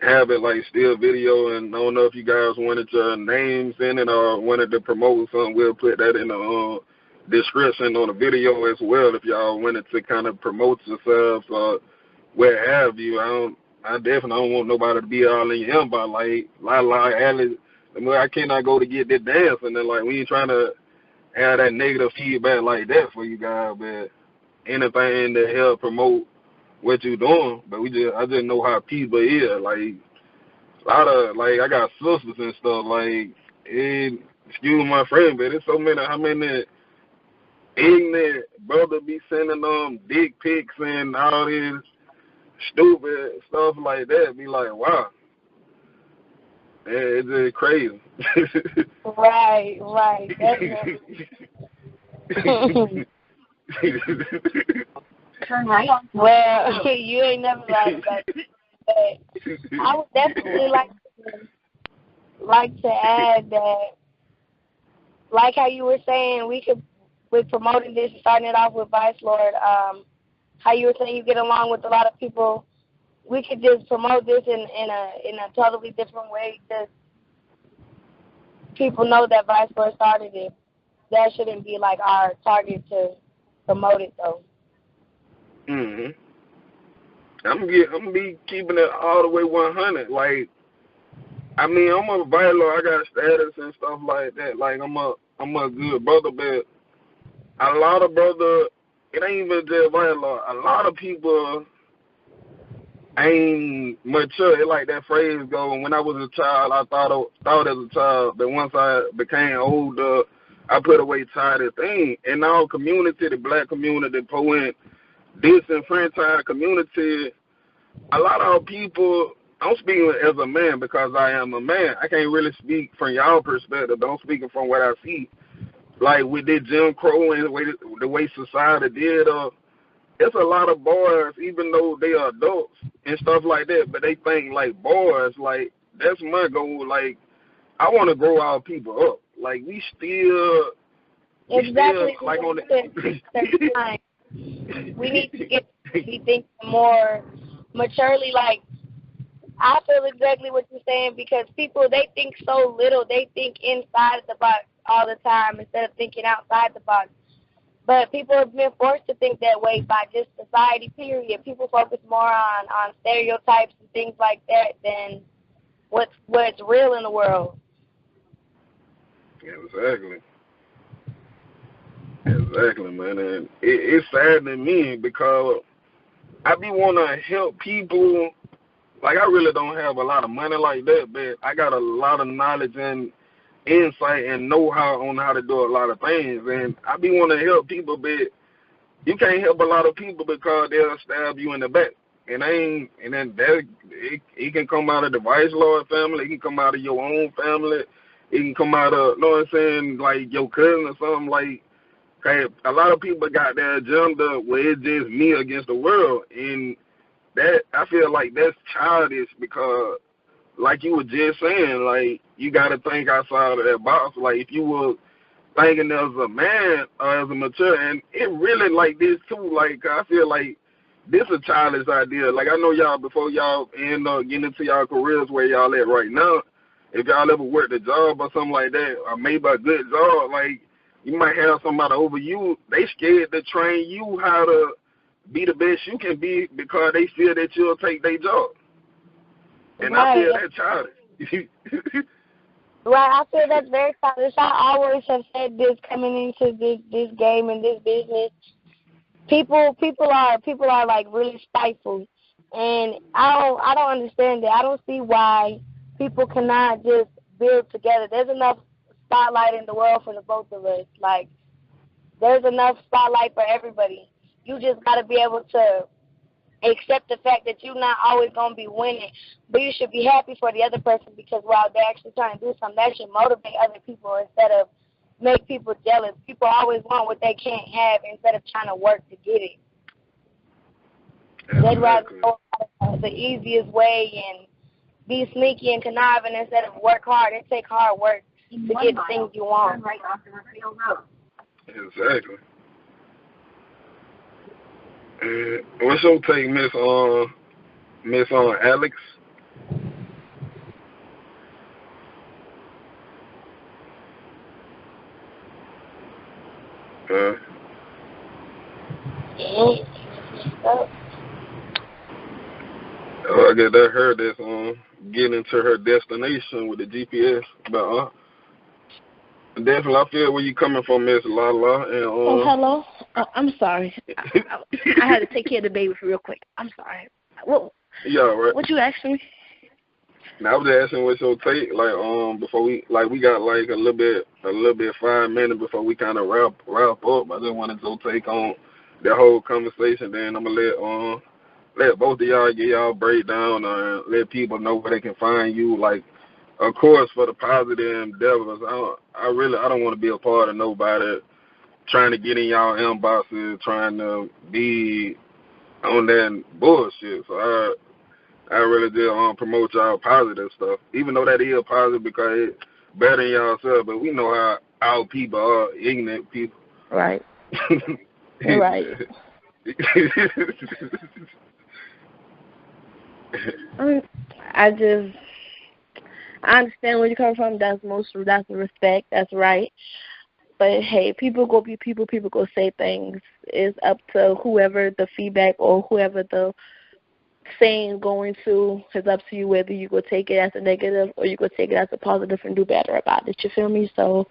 have it like still video, and I don't know if you guys wanted your names in it or wanted to promote something. We'll put that in the description on the video as well if y'all wanted to kind of promote yourselves or where have you. I definitely don't want nobody to be all in your inbox like Alice. I cannot go to get that dance, and then, like, we ain't trying to have that negative feedback like that for you guys, but anything to help promote what you doing. But I just know how people is. Like, a lot of, like, I got sisters and stuff, like, excuse my friend, but it's so many, how many ignorant brothers be sending them dick pics and all this stupid stuff like that. Be like, wow. Yeah, it's just crazy. Right. Well, you ain't never lied about it. But I would definitely like to add that, like how you were saying, we could, with promoting this, starting it off with Vice Lord, how you were saying you get along with a lot of people, we could just promote this in a totally different way, because people know that Vice Lord started it. That shouldn't be like our target to promote it, though. I'm gonna be keeping it all the way 100. Like, I'm a Vice Lord. I got status and stuff like that. Like, I'm a good brother, but a lot of brother, it ain't even just Vice Lord. A lot of people ain't mature. It like that phrase go, when I was a child, I thought as a child, but once I became older, I put away childish things. In our community, the black community, the poet, disenfranchised community, a lot of people, I'm speaking as a man because I am a man. I can't really speak from y'all perspective, but I'm speaking from what I see. Like, with the Jim Crow and the way society did, it's a lot of boys, even though they are adults and stuff like that, but they think like boys. Like, that's my goal. Like, I want to grow our people up. Like, we still like on the we need to get to be thinking more maturely. Like, I feel exactly what you're saying, because people, they think so little. They think inside the box all the time instead of thinking outside the box. But people have been forced to think that way by just society, period. People focus more on stereotypes and things like that than what's real in the world. Exactly, man. And it's sad to me because I be want to help people. Like, I really don't have a lot of money like that, but I got a lot of knowledge and insight and know-how on how to do a lot of things. And I be want to help people, but you can't help a lot of people because they'll stab you in the back. and then that it can come out of the Vice Lord family, it can come out of your own family, it can come out of, you know what I'm saying, like your cousin or something. Like, okay, a lot of people got their agenda where it's just me against the world, and that, I feel like that's childish because, like you were just saying, like, you got to think outside of that box. Like, if you were thinking as a man or as a mature, and it really like this too, like, I feel like this a childish idea. Like, I know y'all, before y'all end up getting into y'all careers where y'all at right now, if y'all ever worked a job or something like that, or maybe a good job, like, you might have somebody over you, they scared to train you how to be the best you can be because they feel that you'll take their job. And right. I feel that childish. Right, I feel that's very childish. I always have said this coming into this game and this business. People are like really spiteful, and I don't understand that. I don't see why people cannot just build together. There's enough spotlight in the world for the both of us. Like, there's enough spotlight for everybody. You just got to be able to accept the fact that you're not always going to be winning, but you should be happy for the other person because while they're actually trying to do something, that should motivate other people instead of make people jealous. People always want what they can't have instead of trying to work to get it. They'd rather go the easiest way and be sneaky and conniving instead of work hard and take hard work to get the things you want. Exactly. What's your take, Miss Alex? I guess that her that's getting to her destination with the GPS. But definitely, I feel where you coming from, Miss Lala. And hello. I'm sorry. I had to take care of the baby real quick. I'm sorry. What? Yeah, right. What you asking me? Now I was asking what's your take, like before we got like a little bit 5 minutes before we kind of wrap up. I just wanted your take on the whole conversation. Then I'm gonna let both of y'all get y'all breakdown and let people know where they can find you. Like, of course, for the positive endeavors, I don't want to be a part of nobody trying to get in y'all inboxes, trying to be on that bullshit. So I really just promote y'all positive stuff, even though that is positive because it's better than y'all self. But we know how our people are, ignorant people. Right. You're right. I understand where you're coming from. That's the respect. That's right. But hey, people go be people. People go say things. It's up to whoever the feedback or whoever the saying going to. It's up to you whether you go take it as a negative or you go take it as a positive and do better about it. You feel me? So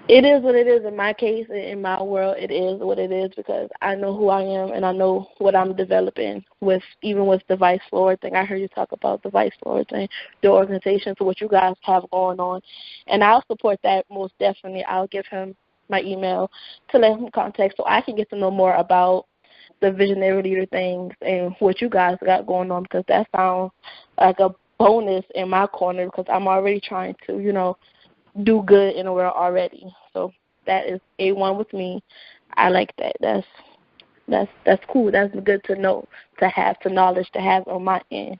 it is what it is in my case. In my world, it is what it is because I know who I am and I know what I'm developing with, even with the Vice Lord thing. I heard you talk about the Vice Lord thing, the organization, so what you guys have going on. And I'll support that most definitely. I'll give him my email to let him contact so I can get to know more about the visionary leader things and what you guys got going on because that sounds like a bonus in my corner because I'm already trying to, do good in the world already. So that is A1 with me. I like that. That's cool. That's good to know, to have, to knowledge, to have on my end.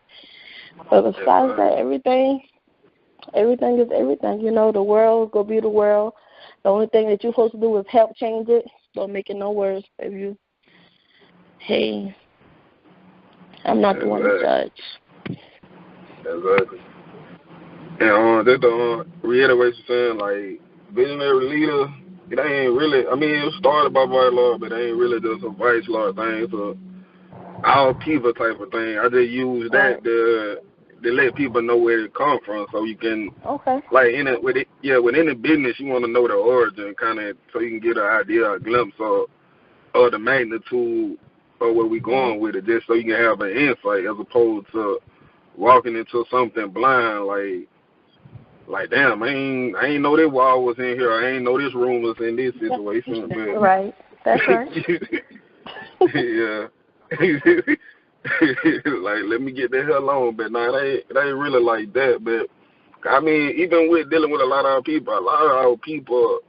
But besides that, everything is everything. The world go be the world. The only thing that you're supposed to do is help change it. Don't make it no worse. Hey, I'm not the one to judge. Exactly. And just to reiterate what you're saying, like, visionary leader, it ain't really, it started by Vice Lord, but it ain't really just a Vice Lord thing. It's a all people type of thing. I just use that to let people know where it come from so you can, like, within the business, you want to know the origin, kind of, so you can get an idea, a glimpse of the magnitude of where we going with it, just so you can have an insight as opposed to walking into something blind, like damn, I ain't know this wall was in here. I ain't know this room was in this situation. But, right. That's right. Yeah. Like, let me get the hell on. But nah, it ain't really like that. But I mean, even with dealing with a lot of our people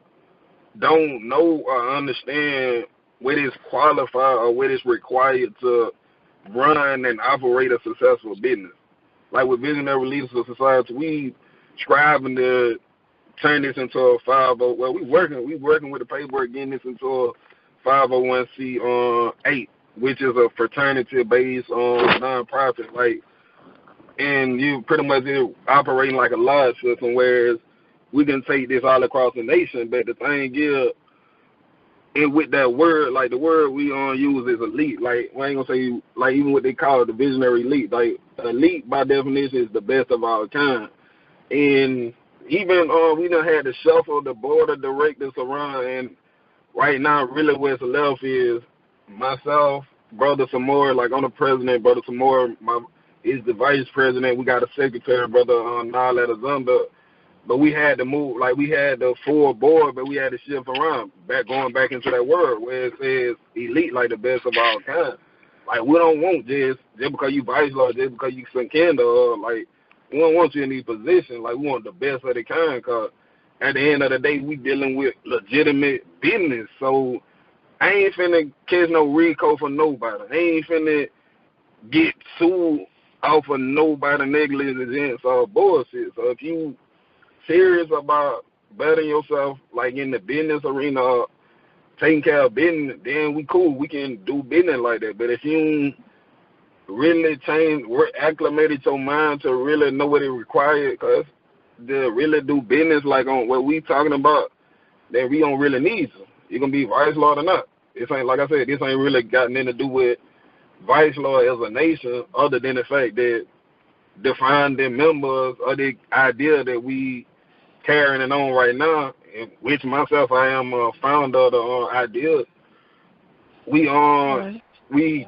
don't know or understand what is qualified or what is required to run and operate a successful business. Like with Visionary Leaders of Society, we striving to turn this into a 50. Well, we working with the paperwork, getting this into a 501c 8, which is a fraternity-based nonprofit. Like, and you pretty much operating like a lodge system, whereas we can take this all across the nation. But the thing is, and with that word, like the word we use is elite. Like, we ain't gonna say, like, even what they call it, the visionary elite. Like, elite by definition is the best of our kind. And even we done had to shuffle the board of directors around, and right now really what's left is myself, Brother Samore, like I'm the president, Brother Samore is the vice president. We got a secretary, Brother Nala Azunda. But we had to move, like we had the full board, but we had to shift around, going back into that word where it says elite, like the best of all kind. Like, we don't want just because you vice lord, just because you some candle, like, we don't want you in these positions. Like, we want the best of the kind, because at the end of the day, we dealing with legitimate business. So I ain't finna catch no RICO for nobody. I ain't finna get sued off of nobody negligence or bullshit. So if you serious about bettering yourself, like in the business arena, taking care of business, then we cool. We can do business like that. But if you really acclimated your mind to really know what it requires, because to really do business like on what we talking about, then we don't really need you. You can be vice lord or not. This ain't, like I said, this ain't really got nothing to do with vice lord as a nation, other than the fact that define the members of the idea that we carrying it on right now, which myself, I am a founder of the idea. We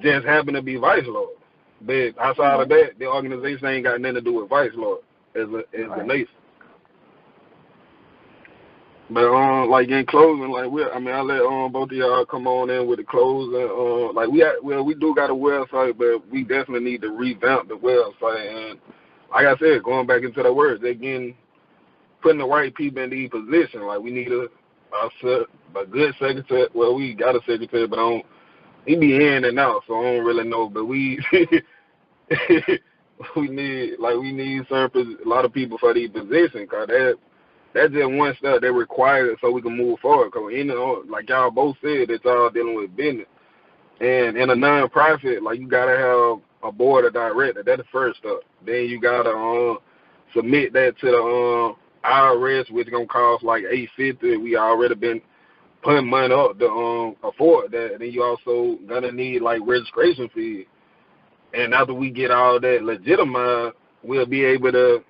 just happen to be vice lord. But outside of that, the organization ain't got nothing to do with vice lord as a nation. But like in closing, like I let both of y'all come on in with the closing. Like we do got a website, but we definitely need to revamp the website. And like I said, going back into the words, again, putting the right people in these positions. Like, we need a good secretary. Well, we got a secretary, but he be in and out, so I don't really know. But we we need a lot of people for these positions, because that's just one step they require so we can move forward. Because, like y'all both said, it's all dealing with business. And in a non-profit, like, you got to have a board of directors. That's the first step. Then you got to submit that to the IRS, which is going to cost like $850. We already been putting money up to afford that. And then you also going to need, like, registration fees. And after we get all that legitimized, we'll be able to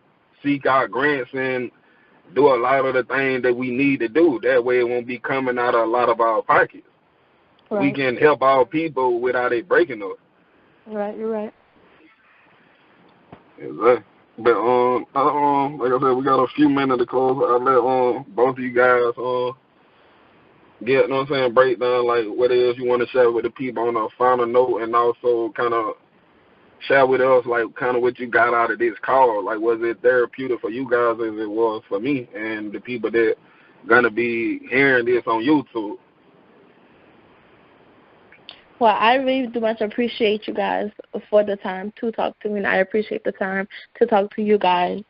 seek out grants and do a lot of the things that we need to do. That way it won't be coming out of a lot of our pockets. Right. We can help our people without it breaking us. Right, you're right. Exactly. But like I said, we got a few minutes to close. I'll let both of you guys get, you know what I'm saying, break down like what it is you want to share with the people on a final note, and also kind of share with us like kind of what you got out of this call. Like, was it therapeutic for you guys as it was for me and the people that gonna be hearing this on YouTube? Well, I really do much appreciate you guys for the time to talk to me, and I appreciate the time to talk to you guys.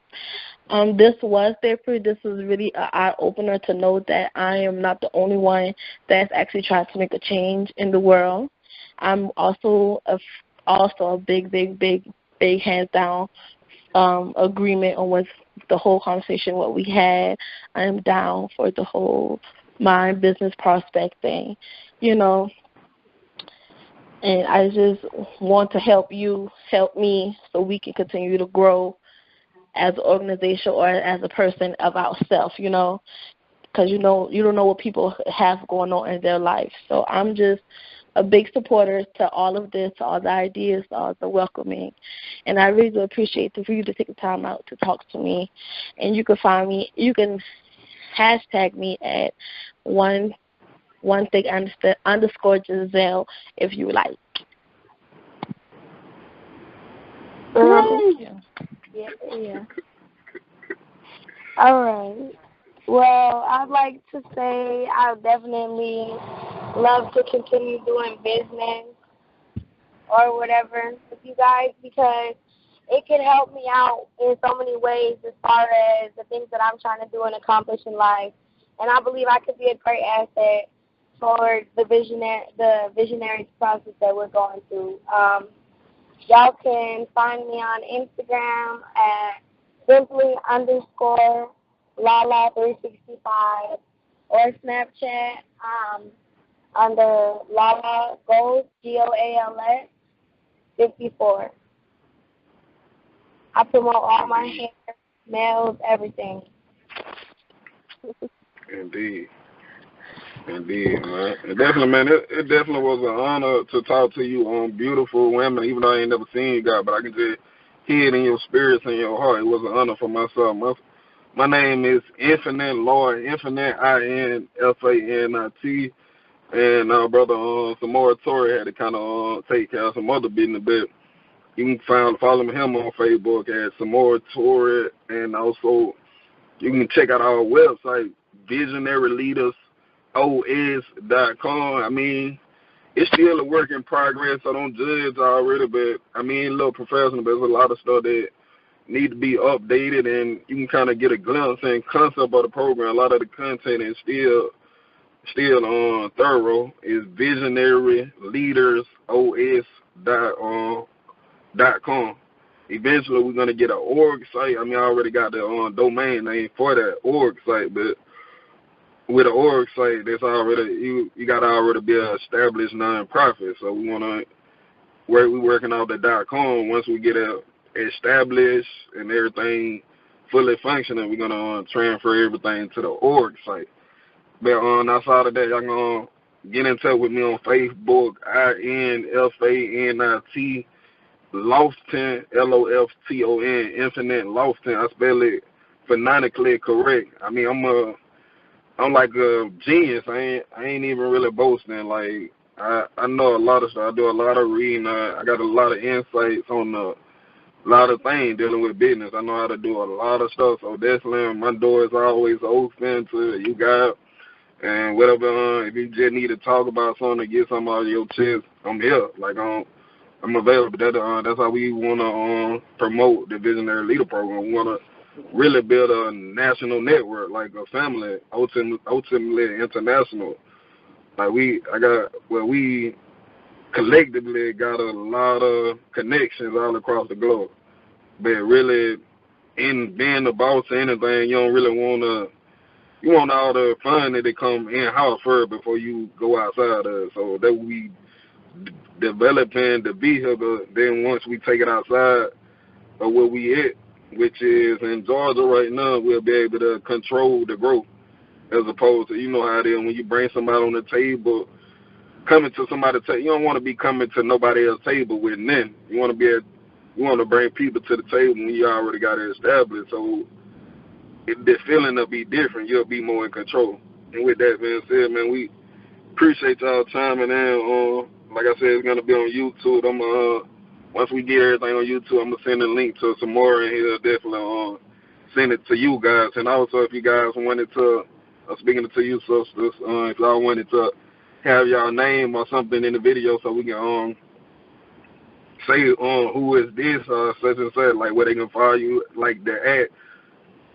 This was therapy. This was really an eye-opener to know that I am not the only one that's actually trying to make a change in the world. I'm also a big hands down agreement on what the whole conversation, what we had. I am down for the whole mind business prospecting, and I just want to help you, help me, so we can continue to grow as an organization or as a person of ourselves, because you don't know what people have going on in their life. So I'm just a big supporter to all of this, to all the ideas, to all the welcoming. And I really do appreciate for you to take the time out to talk to me. And you can find me, you can hashtag me at one thing _Giselle if you like. Yeah. All right. Well, I'd like to say I would definitely love to continue doing business or whatever with you guys because it can help me out in so many ways as far as the things that I'm trying to do and accomplish in life. And I believe I could be a great asset for the visionary process that we're going through. Y'all can find me on Instagram at simply_Lala365 or Snapchat under Lala Goals, GOALS 54. I promote all my hair, nails, everything. Indeed, man. And definitely, man, it definitely was an honor to talk to you, beautiful women, even though I ain't never seen you guys, but I can just hear it in your spirits and your heart. It was an honor for myself. My name is Infinite Lord, Infinite, INFANIT, and our brother Samora Torrey had to kind of take care of some other business, but you can follow him on Facebook at Samora Torrey, and also you can check out our website, visionaryleadersos.com. I mean, it's still a work in progress, so don't judge already, but I mean, a little professional, but there's a lot of stuff that need to be updated, and you can kind of get a glimpse and concept of the program. A lot of the content is still thorough. Is visionaryleadersos.com. Eventually, we're going to get an org site. I mean, I already got the domain name for that org site, but with an org site, that's already you got to already be an established nonprofit. So we're working out the .com. Once we get it established and everything fully functioning, we're gonna transfer everything to the org site. But outside of that, y'all gonna get in touch with me on Facebook, INFANIT Lofton, LOFTON, Infinite Lofton. I spell it phonetically correct. I mean, I'm like a genius. I ain't even really boasting. Like I know a lot of stuff. I do a lot of reading. I got a lot of insights on a lot of things dealing with business. I know how to do a lot of stuff. So definitely, my door is always open to you guys. And whatever, if you just need to talk about something to get something out of your chest, I'm here. Like I'm available. That's how we want to promote the Visionary Leader Program. We want to really build a national network, like a family, ultimately international. Like we collectively got a lot of connections all across the globe. But really, in being the boss of anything, you don't really you want all the fun that come in-house first before you go outside of it. So that we developing the vehicle, then once we take it outside of where we at, which is in Georgia right now, we'll be able to control the growth as opposed to, you know how it is when you bring somebody on the table, coming to somebody's table. You don't want to be coming to nobody else's table with nothing. You want to bring people to the table when you already got it established. So the feeling will be different. You'll be more in control. And with that being said, man, we appreciate y'all chiming in. Like I said, it's gonna be on YouTube. Once we get everything on YouTube, I'm gonna send a link to some more, and he'll definitely send it to you guys. And also, if you guys wanted to, speaking to you sisters, if y'all wanted to have y'all name or something in the video, so we can say who is this such and such, like where they can follow you, like the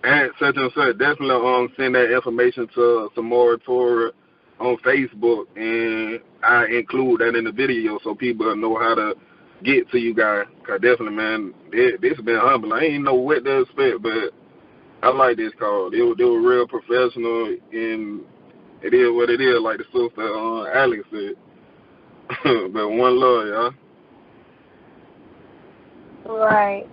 at such and such. Definitely send that information to some more Torah on Facebook, and I include that in the video so people know how to get to you guys. Cause definitely, man, this has been humble. I ain't know what to expect, but I like this call. They were real professional, and it is what it is, like the sister Alex said. But one love, y'all. Right.